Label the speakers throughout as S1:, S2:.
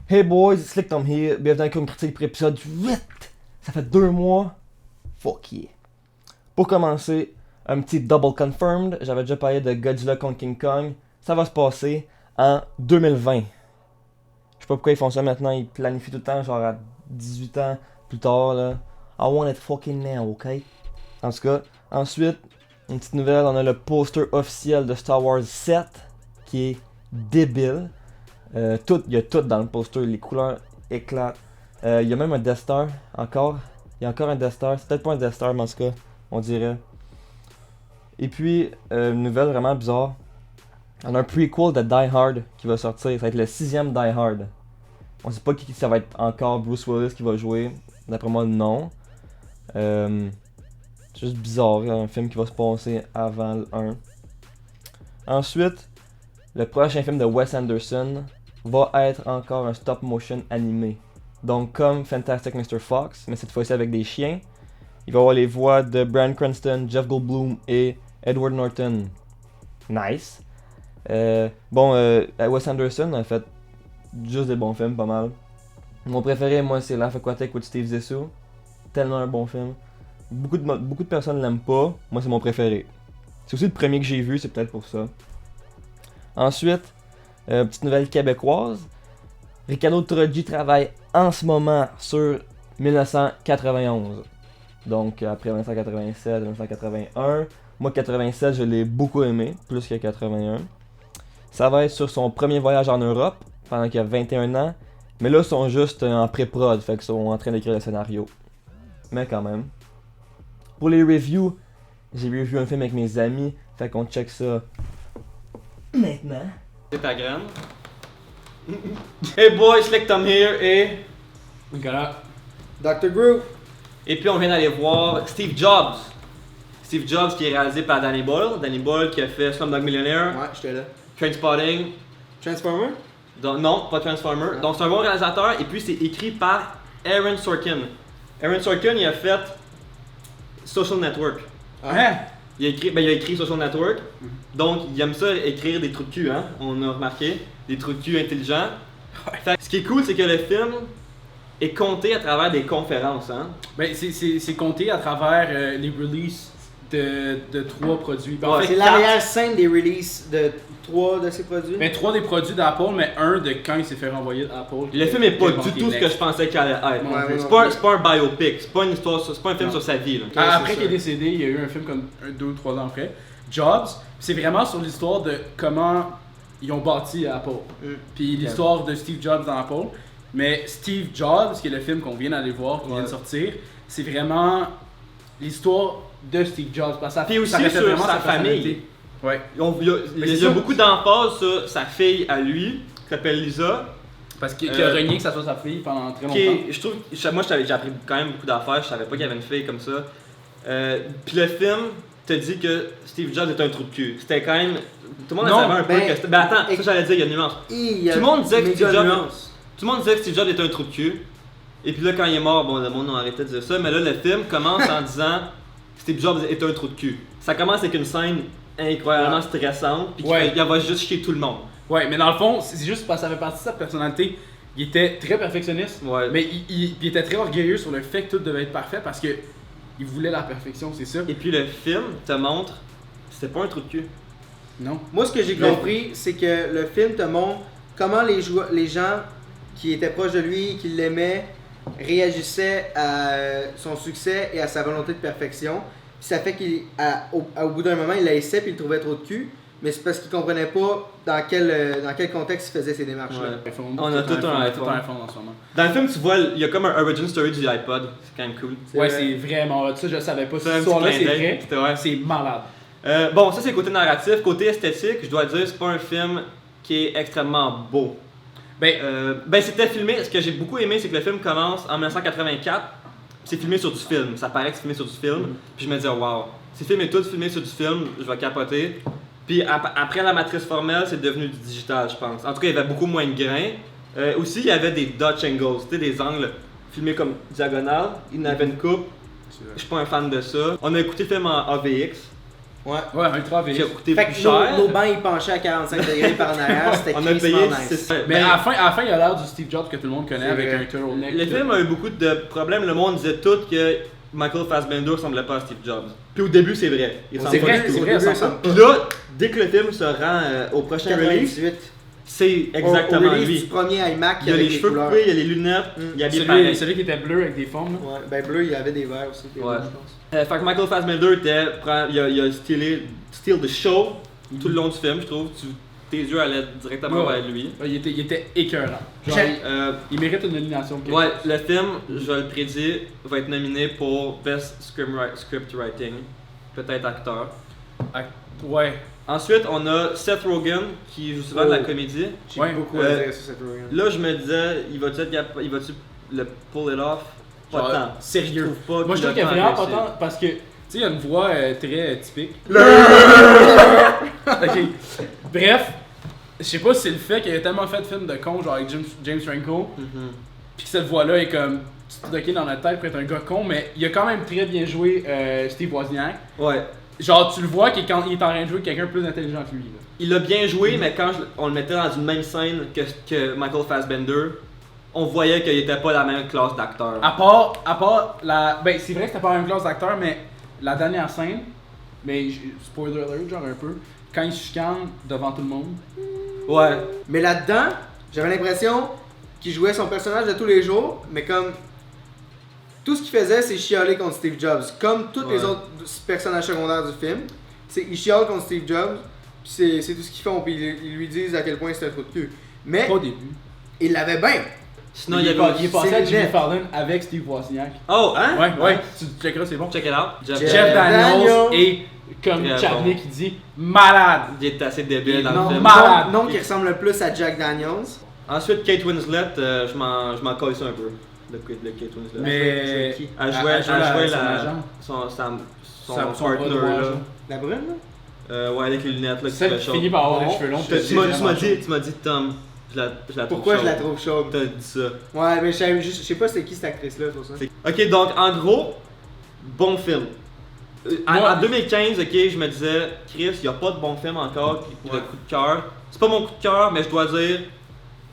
S1: Hey boys, Slick Tom here, bienvenue dans une critique pour épisode 8. Ça fait 2 mois. Fuck yeah. Pour commencer, un petit double confirmed. J'avais déjà parlé de Godzilla contre King Kong. Ça va se passer en 2020. Je sais pas pourquoi ils font ça maintenant, ils planifient tout le temps, genre à 18 ans plus tard là. I want it fucking now, ok? En tout cas, ensuite, une petite nouvelle, on a le poster officiel de Star Wars 7 qui est débile. Il y a tout dans le poster, les couleurs éclatent. Il y a même un Death Star encore. Il y a encore un Death Star, c'est peut-être pas un Death Star mais en tout cas, on dirait. Et puis, une nouvelle vraiment bizarre. On a un prequel de Die Hard qui va sortir, ça va être le 6ème Die Hard. On sait pas qui ça va être encore Bruce Willis qui va jouer. D'après moi, non. C'est juste bizarre, un film qui va se passer avant le 1. Ensuite, le prochain film de Wes Anderson va être encore un stop motion animé. Donc comme Fantastic Mr. Fox, mais cette fois-ci avec des chiens. Il va y avoir les voix de Bryan Cranston, Jeff Goldblum et Edward Norton. Nice. Wes Anderson a fait juste des bons films, pas mal. Mon préféré, moi, c'est Life Aquatic with Steve Zissou. Tellement un bon film. Beaucoup de personnes l'aiment pas. Moi, c'est mon préféré. C'est aussi le premier que j'ai vu, c'est peut-être pour ça. Ensuite, petite nouvelle québécoise. Ricardo Trogi travaille en ce moment sur 1991. Donc après 1987, 1981. Moi 87 je l'ai beaucoup aimé, plus que 81. Ça va être sur son premier voyage en Europe, pendant qu'il a 21 ans. Mais là ils sont juste en pré-prod, fait qu'ils sont en train d'écrire le scénario. Mais quand même. Pour les reviews, j'ai revu un film avec mes amis, fait qu'on check ça maintenant.
S2: C'est ta graine. Hey boys, Slick Tom here et...
S3: Nicolas.
S4: Dr. Group.
S2: Et puis on vient d'aller voir Steve Jobs. Steve Jobs qui est réalisé par Danny Boyle. Danny Boyle qui a fait Slumdog Millionaire,
S4: Ouais, j'étais là.
S2: Trainspotting.
S4: Transformer?
S2: Donc, non, pas Transformer.
S4: Ah.
S2: Donc c'est un bon réalisateur et puis c'est écrit par Aaron Sorkin. Aaron Sorkin il a fait Social Network.
S3: Hein?
S2: Il a écrit Social Network. Donc il aime ça écrire des trous de cul, hein. On a remarqué. Des trous de cul intelligents. Fait que ce qui est cool, c'est que le film est compté à travers des conférences, hein.
S3: Ben, c'est compté à travers les releases de 3 produits. Ben, en
S2: Ouais,
S3: fait,
S4: C'est
S3: quatre.
S4: l'arrière scène des releases de 3 de ces produits.
S3: Ben, 3 des produits d'Apple, mais un de quand il s'est fait renvoyer d'Apple.
S2: Le film est pas
S3: Qui
S2: du tout ce que je pensais qu'il allait être.
S4: Ouais, ouais,
S2: C'est
S4: ouais.
S2: pas un biopic, c'est pas une histoire, c'est pas un film
S3: Non.
S2: sur sa vie. Là.
S3: Après
S4: c'est
S3: qu'il est
S4: ça.
S3: décédé, il y a eu un film comme 2 ou 3 ans après. Jobs, c'est vraiment sur l'histoire de comment ils ont bâti Apple. Puis l'histoire de Steve Jobs dans Apple. Mais Steve Jobs, qui est le film qu'on vient d'aller voir, qui vient de sortir, c'est vraiment l'histoire de Steve Jobs. Parce que ça,
S2: Puis aussi
S3: ça reflète
S2: sur
S3: vraiment
S2: sa
S3: personnalité.
S2: famille.
S3: Ouais.
S2: Il
S3: c'est
S2: y a
S3: ça.
S2: beaucoup d'emphase sur sa fille à lui, qui s'appelle Lisa.
S3: Parce qu'il a renié que ça soit sa fille pendant très longtemps.
S2: Qui est- je trouve, moi j'ai appris quand même beaucoup d'affaires, je savais pas qu'il y avait une fille comme ça. Puis le film te dit que Steve Jobs est un trou de cul. C'était quand même. Tout le monde
S3: Non,
S2: savait un peu
S4: ben,
S2: que c'était. Ben attends, ça j'allais dire, il y a une nuance. Tout le monde disait que Steve Jobs. Tout le monde disait que Steve Jobs était un trou de cul. Et puis là, quand il est mort, bon, le monde a arrêté de dire ça. Mais là, le film commence en disant Steve Jobs est un trou de cul. Ça commence avec une scène incroyablement stressante. Puis
S3: Ouais.
S2: il va juste chier tout le monde.
S3: Ouais, mais dans le fond, c'est juste parce que ça fait partie de sa personnalité. Il était très perfectionniste,
S2: Ouais.
S3: mais il était très orgueilleux sur le fait que tout devait être parfait parce que il voulait la perfection, c'est ça.
S2: Et puis le film te montre c'était pas un trou de cul.
S3: Non.
S4: Moi, ce que j'ai compris, c'est que le film te montre comment les gens qui étaient proches de lui, qui l'aimaient, réagissaient à son succès et à sa volonté de perfection. Puis ça fait qu'au bout d'un moment, il la laissait puis il le trouvait trop de cul. Mais c'est parce qu'il comprenait pas dans quel contexte il faisait ces démarches-là.
S2: Ouais. On a tout un iPhone.
S3: en ce moment.
S2: Dans le film, tu vois, il y a comme un origin story du iPod. C'est quand même cool.
S3: Ouais,
S4: vrai.
S3: c'est vraiment hot. Ça, je savais pas.
S2: C'est
S3: Cette
S2: un petit
S3: histoire-là,
S2: clin
S3: c'est
S2: d'œil.
S3: vrai.
S2: C'était ouais.
S3: C'est malade.
S2: Bon, ça c'est le côté narratif. Côté esthétique, je dois dire, c'est pas un film qui est extrêmement beau. C'était filmé. Ce que j'ai beaucoup aimé, c'est que le film commence en 1984. C'est filmé sur du film. Ça paraît que c'est filmé sur du film. Puis je me dis, wow, si le film est tout filmé sur du film, je vais capoter. Puis après la matrice formelle, c'est devenu du digital, je pense. En tout cas, il y avait beaucoup moins de grains. Aussi, il y avait des Dutch angles, tu sais, des angles filmés comme diagonale. Il y en avait une coupe. Je suis pas un fan de ça. On a écouté le film en AVX.
S4: Ouais.
S3: Ouais, un ultra
S2: qui a
S3: VX.
S2: coûté
S4: Fait
S2: plus
S4: que
S2: cher.
S4: nos bancs ils penchaient à 45 degrés par en arrière, c'était
S2: On a payé,
S4: crissement
S2: c'est
S4: nice.
S2: ça.
S3: Mais
S2: Ben,
S3: à la fin, il a l'air du Steve Jobs que tout le monde connaît
S4: C'est
S3: avec
S4: vrai.
S3: un turtleneck.
S2: le
S3: tout.
S2: film a eu beaucoup de problèmes. Le monde disait tout que Michael Fassbender ressemblait pas à Steve Jobs. Puis au début, c'est vrai. Il ressemble
S3: C'est
S2: pas
S3: vrai,
S2: du tout.
S3: c'est vrai,
S4: Au début,
S3: ça
S4: ça
S2: Puis là, dès que le film se rend au prochain release,
S4: 98.
S2: c'est exactement
S4: Au release
S2: lui.
S4: du premier iMac,
S2: Il a les cheveux
S4: couleurs.
S2: coupés, il a les lunettes, il est habillé pareil.
S3: Celui qui était bleu avec des formes. Là.
S4: Ouais, ben bleu, il y avait des verts aussi. des
S2: Ouais.
S4: rouges, je pense.
S2: Fait que Michael Fassbender il a steal the show tout le long du film, je trouve. Tes yeux allaient directement
S3: Ouais.
S2: vers lui.
S3: Il était écœurant. Genre, il mérite une nomination. quelque
S2: Ouais,
S3: chose.
S2: le film, je le prédis, va être nominé pour Best Script Writing, peut-être acteur.
S3: Ouais.
S2: Ensuite, on a Seth Rogen qui joue souvent de la
S4: Oh.
S2: comédie.
S4: J'ai
S3: Ouais.
S4: beaucoup à dire sur cette Rogen.
S2: Là, je me disais, il va-tu le pull it off? Pas
S3: Genre,
S2: tant.
S3: sérieux.
S2: Je trouve pas
S3: Moi, je
S2: qu'il
S3: trouve qu'il y a
S2: a
S3: vraiment
S2: tant
S3: pas
S2: réussi.
S3: tant. Parce que, tu sais, il y a une voix très typique. Ok. Bref, je sais pas si c'est le fait qu'il a tellement fait de films de con, genre avec James Franco,
S2: Mhm.
S3: puis que cette voix-là est comme stockée dans notre tête pour être un gars con, mais il a quand même très bien joué Steve Wozniak.
S2: Ouais.
S3: Genre, tu le vois qu'il est en train de jouer quelqu'un de plus intelligent que lui. Là.
S2: Il a bien joué, mais quand on le mettait dans une même scène que Michael Fassbender, on voyait qu'il était pas la même classe d'acteur.
S3: À part la. Ben, c'est vrai que c'était pas la même classe d'acteur, mais la dernière scène, mais spoiler alert, genre un peu, quand il se chicane devant tout le monde.
S2: Ouais.
S4: Mais là-dedans, j'avais l'impression qu'il jouait son personnage de tous les jours, mais comme tout ce qu'il faisait, c'est chialer contre Steve Jobs. Comme tous les
S2: Ouais.
S4: autres personnages secondaires du film, il chiale contre Steve Jobs, puis c'est tout ce qu'ils font, puis ils lui disent à quel point c'est un trou de cul. Mais
S3: Pas au début.
S4: il l'avait bien.
S2: Sinon, il y
S3: il
S2: avait.
S3: est passé
S4: c'est
S3: à Jimmy
S4: net.
S3: Fallon avec Steve Wozniak.
S2: Oh, hein?
S3: Ouais, tu checkeras, c'est bon.
S2: Check it out.
S3: Jeff Daniels
S4: Daniels.
S3: et comme
S2: Très
S3: Chadley
S2: bon.
S3: qui dit malade.
S2: Il est assez débile dans
S4: Non,
S2: le film.
S3: malade.
S4: non qui ressemble le plus à Jack Daniels.
S2: Ensuite, Kate Winslet, je m'en colle ça un peu. De Kate Winslet.
S3: Mais
S4: qui?
S2: Elle jouait
S3: son agent.
S2: son
S3: Son bras
S2: partner
S3: droit,
S2: là.
S3: genre.
S4: La brune, là?
S2: Ouais, avec les lunettes là, qui
S3: Celle
S2: fait
S3: qui
S2: chaud.
S3: finit par avoir
S4: Bon.
S3: les cheveux longs.
S2: Tu m'as dit, Tom, je la trouve
S4: Pourquoi je
S2: chaude.
S4: la trouve chaude?
S2: T'as dit ça.
S4: Ouais, mais je sais pas c'est qui cette actrice-là, pour ça.
S2: Ok, donc en gros, bon film.
S3: Moi-
S2: En 2015, ok, je me disais, Chris, il n'y a pas de bon film encore, puis le coup de cœur. C'est pas mon coup de cœur, mais je dois dire,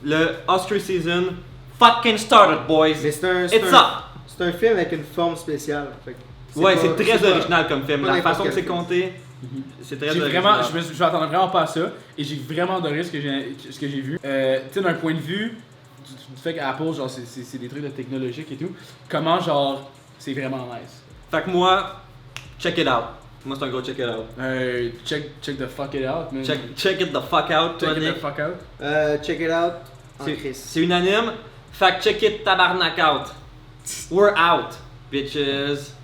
S2: le Oscar season fucking started, boys.
S4: Mais c'est un,
S2: It's up!
S4: c'est un film avec une forme spéciale. Fait que
S2: Ouais,
S4: pas-
S2: c'est très
S4: pas-
S2: original comme film.
S4: pas
S2: La
S4: n'importe
S2: façon que
S4: quel
S2: c'est
S4: film.
S2: compté, c'est très
S3: J'ai
S2: original.
S3: vraiment, je m'attendais vraiment pas à ça et j'ai vraiment adoré ce que j'ai vu. Tu sais, d'un point de vue du fait qu'Apple, genre, c'est des trucs de technologique et tout, comment, genre, c'est vraiment nice.
S2: Fait que moi, check it out. Moi, c'est un gros check it out.
S3: Check the fuck it out, man.
S2: Check it the fuck out, toi,
S3: Check it
S2: Nick.
S3: the fuck out.
S4: Check it out en
S2: C'est-
S4: Chris.
S2: C'est unanime. Fait que check it tabarnak out. We're out, bitches.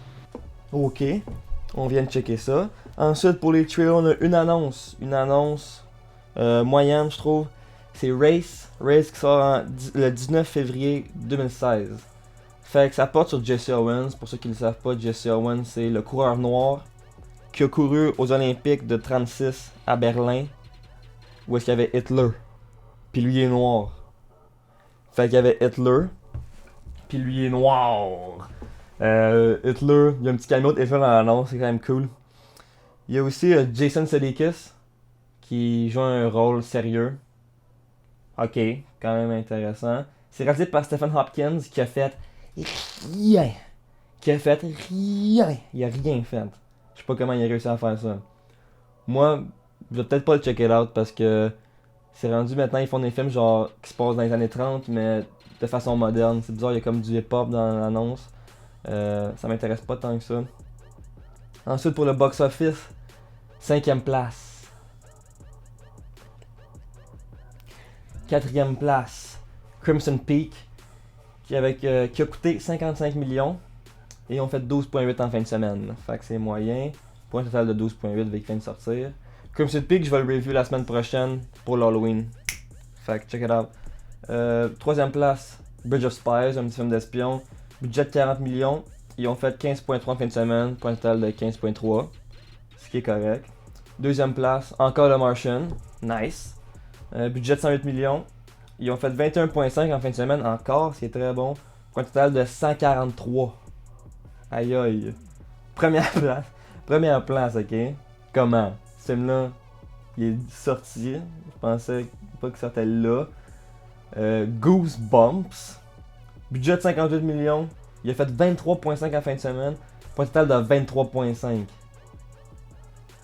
S1: Ok, on vient de checker ça. Ensuite, pour les trailers, on a une annonce. Une annonce moyenne, je trouve. C'est Race. Race qui sort le 19 février 2016. Fait que ça porte sur Jesse Owens. Pour ceux qui ne le savent pas, Jesse Owens, c'est le coureur noir qui a couru aux Olympiques de 36 à Berlin, où est-ce qu'il y avait Hitler. Puis lui il est noir. Fait qu'il y avait Hitler. Puis lui il est noir. Hitler, il y a un petit caméo de Hitler dans l'annonce, c'est quand même cool. Il y a aussi Jason Sudeikis qui joue un rôle sérieux. Ok, quand même intéressant. C'est réalisé par Stephen Hopkins qui a fait rien. Il a rien fait. Je sais pas comment il a réussi à faire ça. Moi, je vais peut-être pas le check it out parce que c'est rendu maintenant, ils font des films genre qui se passent dans les années 30 mais de façon moderne. C'est bizarre, il y a comme du hip-hop dans l'annonce. Ça m'intéresse pas tant que ça. Ensuite pour le box-office, 5e place. 4e place, Crimson Peak, qui a coûté 55 millions et ils ont fait 12.8 en fin de semaine. Fait que c'est moyen. Point total de 12.8 avec fin de sortir. Crimson Peak, je vais le review la semaine prochaine pour l'Halloween. Fait que check it out. 3e place, Bridge of Spies, un petit film d'espion. Budget de 40 millions. Ils ont fait 15.3 en fin de semaine, point total de 15.3. Ce qui est correct. 2e place, encore The Martian. Nice. Budget de 108 millions. Ils ont fait 21.5 en fin de semaine, encore, ce qui est très bon. Point total de 143. Aïe aïe. Première place, ok. comment? Ce film-là, il est sorti. Je pensais pas qu'il sortait là. Goosebumps. Budget de 58 millions. Il a fait 23,5 en fin de semaine. Pour un total de 23,5.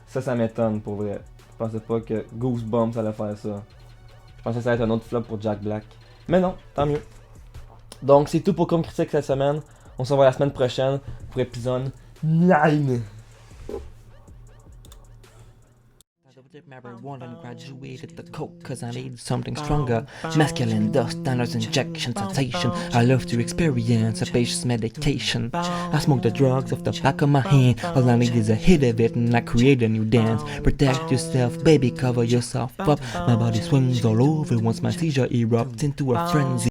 S1: Ça m'étonne pour vrai. Je pensais pas que Goosebumps allait faire ça. Je pensais que ça allait être un autre flop pour Jack Black. Mais non, tant mieux. Donc c'est tout pour Comme Critique cette semaine. On se revoit la semaine prochaine pour épisode 9.
S5: Marijuana and graduated the coke cause I need something stronger. Masculine dust, diners, injection, sensation. I love to experience a patient's medication. I smoke the drugs off the back of my hand. All I need is a hit of it and I create a new dance. Protect yourself, baby, cover yourself up. My body swings all over once my seizure erupts into a frenzy.